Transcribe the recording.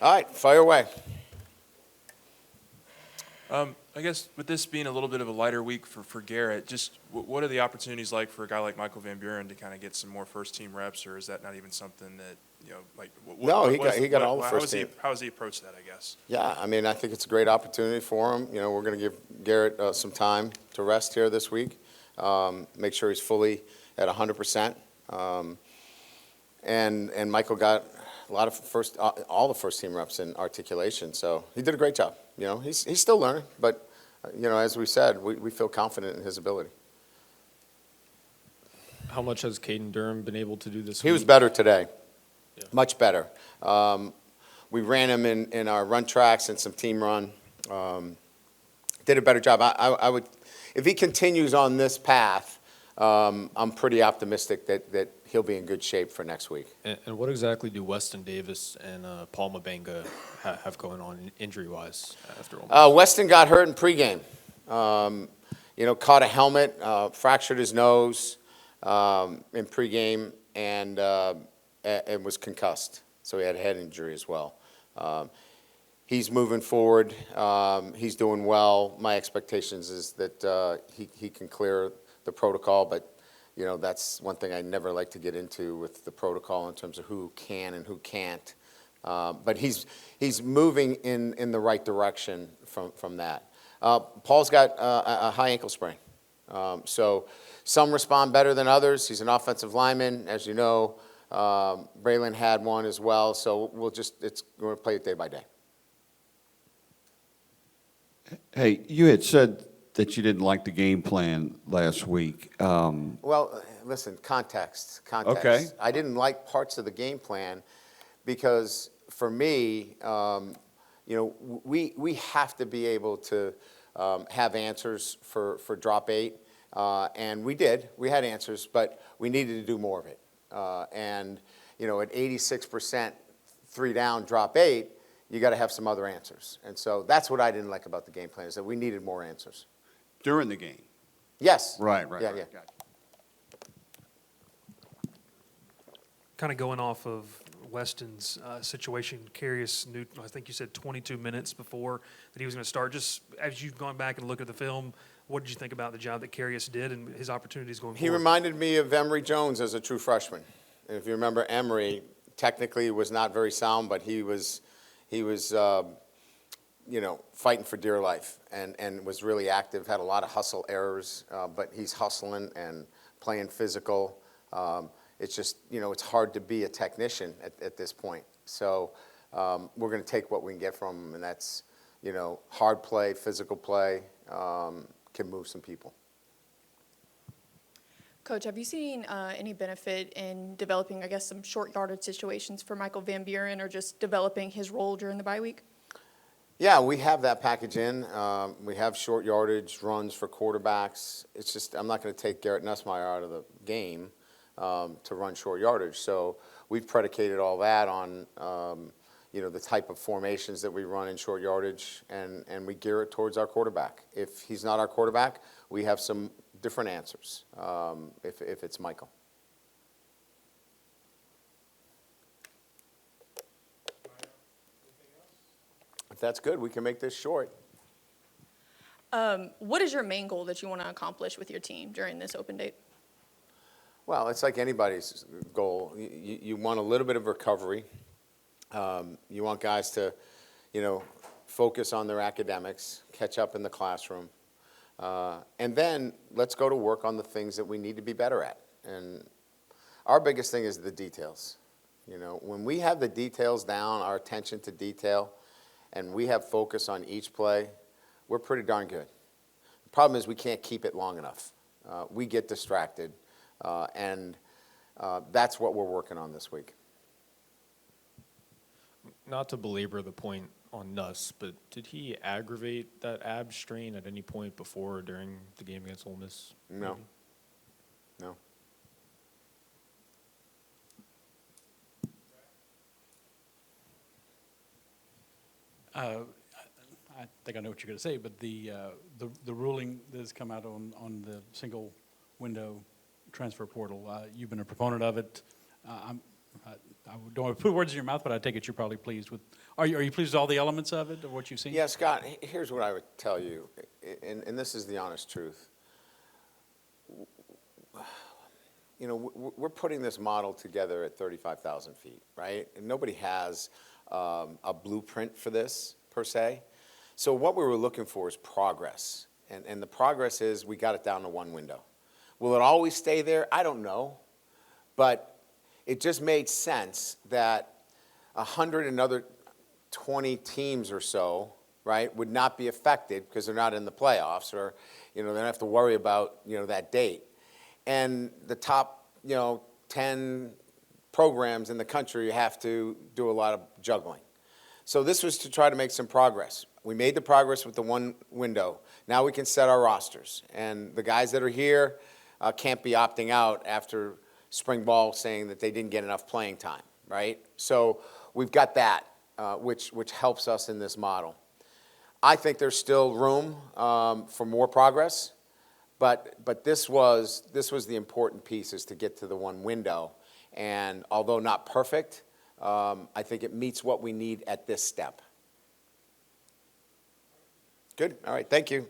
All right, fire away. I guess with this being a little bit of a lighter week for Garrett, just what are the opportunities like for a guy like Michael Van Buren to kind of get some more first-team reps, or is that not even something that, like? No, he got all the first team. How has he approached that, I guess? Yeah, I mean, I think it's a great opportunity for him. We're going to give Garrett some time to rest here this week, make sure he's fully at 100%. And Michael got a lot of all the first team reps in articulation, so he did a great job. He's still learning, but as we said, we feel confident in his ability. How much has Caden Durham been able to do this week? He was better today, Yeah. much better. We ran him in our run tracks and some team run. Did a better job. I would, if he continues on this path, I'm pretty optimistic that he'll be in good shape for next week. And what exactly do Weston Davis and Paul Mabenga have going on injury-wise after all? Weston got hurt in pregame. Caught a helmet, fractured his nose in pregame, and was concussed. So he had a head injury as well. He's moving forward. He's doing well. My expectations is that he can clear the protocol, but that's one thing I never like to get into with the protocol in terms of who can and who can't. But he's moving in the right direction from that. Paul's got a high ankle sprain. So some respond better than others. He's an offensive lineman, as you know. Braylon had one as well. So we're going to play it day by day. Hey, you had said that you didn't like the game plan last week. Well, listen, context. Okay. I didn't like parts of the game plan because for me, we have to be able to have answers for drop 8, and we did. We had answers, but we needed to do more of it. And at 86% 3 down, drop 8, you got to have some other answers. And so that's what I didn't like about the game plan, is that we needed more answers. During the game? Yes. Right. Yeah. Gotcha. Kind of going off of Weston's situation, Carius Newton, I think you said 22 minutes before that he was going to start. Just as you've gone back and looked at the film, what did you think about the job that Carius did and his opportunities going forward? He reminded me of Emory Jones as a true freshman. And if you remember, Emory technically was not very sound, but he was fighting for dear life and was really active, had a lot of hustle errors, but he's hustling and playing physical. It's just, it's hard to be a technician at this point. So we're going to take what we can get from him, and that's, hard play, physical play, can move some people. Coach, have you seen any benefit in developing, I guess, some short yardage situations for Michael Van Buren, or just developing his role during the bye week? Yeah, we have that package in. We have short yardage runs for quarterbacks. It's just I'm not going to take Garrett Nussmeier out of the game to run short yardage. So we've predicated all that on the type of formations that we run in short yardage, and we gear it towards our quarterback. If he's not our quarterback, we have some different answers if it's Michael. If that's good, we can make this short. What is your main goal that you want to accomplish with your team during this open date? Well, it's like anybody's goal. You want a little bit of recovery. You want guys to, focus on their academics, catch up in the classroom. And then let's go to work on the things that we need to be better at. And our biggest thing is the details. When we have the details down, our attention to detail, and we have focus on each play, we're pretty darn good. The problem is we can't keep it long enough. We get distracted, and that's what we're working on this week. Not to belabor the point on Nuss, but did he aggravate that ab strain at any point before or during the game against Ole Miss? No. No. I think I know what you're going to say, but the ruling that has come out on the single window transfer portal, you've been a proponent of it. I don't want to put words in your mouth, but I take it you're probably pleased with, are you pleased with all the elements of it, of what you've seen? Yeah, Scott, here's what I would tell you, and this is the honest truth. You know, we're putting this model together at 35,000 feet, right? And nobody has a blueprint for this, per se. So what we were looking for is progress. And the progress is we got it down to one window. Will it always stay there? I don't know. But it just made sense that 100 another 20 teams or so, right, would not be affected because they're not in the playoffs, or, you know, they don't have to worry about, you know, that date. And the top, you know, 10 programs in the country have to do a lot of juggling. So this was to try to make some progress. We made the progress with the one window. Now we can set our rosters. And the guys that are here can't be opting out after spring ball saying that they didn't get enough playing time, right? So we've got that, which helps us in this model. I think there's still room for more progress, but this was the important piece, is to get to the one window. And although not perfect, I think it meets what we need at this step. Good, all right, thank you.